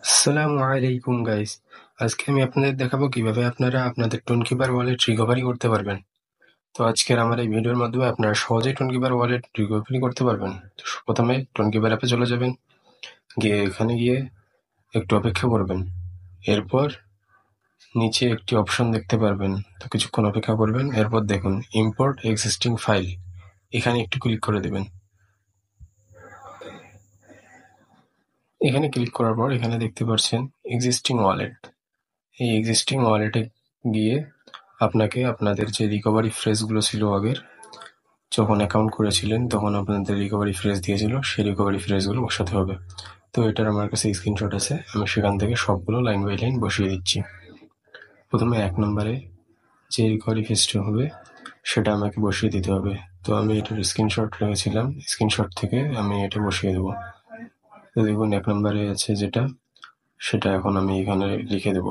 আসসালামু আলাইকুম গাইস। আজকে আমি আপনাদের দেখাবো কিভাবে আপনারা আপনাদের টোনকিপার ওয়ালেট রিকভারি করতে পারবেন। তো আজকের আমার এই ভিডিওর মাধ্যমে আপনারা সহজেই টোনকিপার ওয়ালেট রিকভারি করতে পারবেন। তো প্রথমে টোনকিপার অ্যাপে চলে যাবেন, গিয়ে এখানে গিয়ে একটু অপেক্ষা করবেন। এরপর নিচে একটি অপশন দেখতে পারবেন, তো কিছুক্ষণ অপেক্ষা করবেন। এরপর দেখুন ইম্পোর্ট এক্সিস্টিং ফাইল, এখানে একটু ক্লিক করে দেবেন। এখানে ক্লিক করার পর এখানে দেখতে পাচ্ছেন এক্সিস্টিং ওয়ালেট। এই এক্সিস্টিং ওয়ালেটে গিয়ে আপনাকে আপনাদের যে রিকভারি ফ্রেজগুলো ছিল আগের, যখন অ্যাকাউন্ট করেছিলেন তখন আপনাদের রিকভারি ফ্রেজ দিয়েছিল, সেই রিকভারি ফ্রেজগুলো বসাতে হবে। তো এটার আমার কাছে স্ক্রিনশট আছে, আমি সেখান থেকে সবগুলো লাইন বাই লাইন বসিয়ে দিচ্ছি। প্রথমে 1 নম্বরে যে রিকভারি ফ্রেজটা হবে সেটা আমাকে বসিয়ে দিতে হবে। তো আমি এটার স্ক্রিনশট রেখেছিলাম, স্ক্রিনশট থেকে আমি এটা বসিয়ে দেবো। তো দেখুন 1 নম্বরে আছে যেটা, সেটা এখন আমি এখানে লিখে দেব।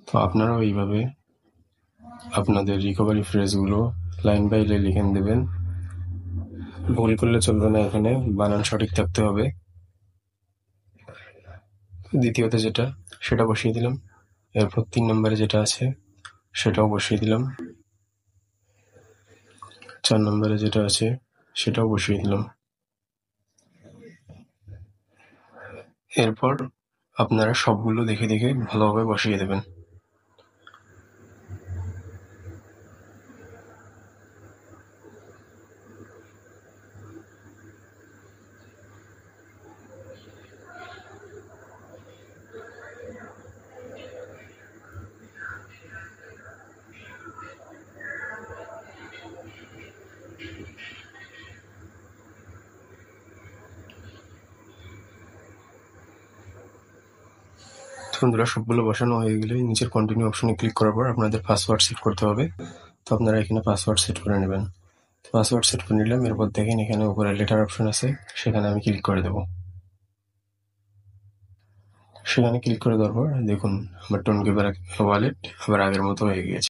তো আপনারাও এইভাবে আপনাদের রিকভারি ফ্রেজগুলো লাইন বাই লাইন লিখে দেবেন। ভুল করলে চলবে না, এখানে বানান সঠিক থাকতে হবে। দ্বিতীয়ত যেটা, সেটা বসিয়ে দিলাম। এরপর 3 নম্বরে যেটা আছে সেটাও বসিয়ে দিলাম। 4 নম্বরে যেটা আছে সেটাও বসিয়ে দিলাম। এরপর আপনারা সবগুলো দেখে দেখে ভালোভাবে বসিয়ে দেবেন। বন্ধুরা, সবগুলো বসানো হয়ে গেলে নিচের কন্টিনিউ অপশনে ক্লিক করার পর আপনাদের পাসওয়ার্ড সেট করতে হবে। তো আপনারা এখানে পাসওয়ার্ড সেট করে নেবেন। পাসওয়ার্ড সেট করে নিলাম। এরপর দেখেন এখানে উপরে লেটার অপশন আছে, সেখানে আমি ক্লিক করে দেবো। সেখানে ক্লিক করে দেওয়ার পর দেখুন আমার টোনকিপার ওয়ালেট আবার আগের মতো হয়ে গিয়েছে।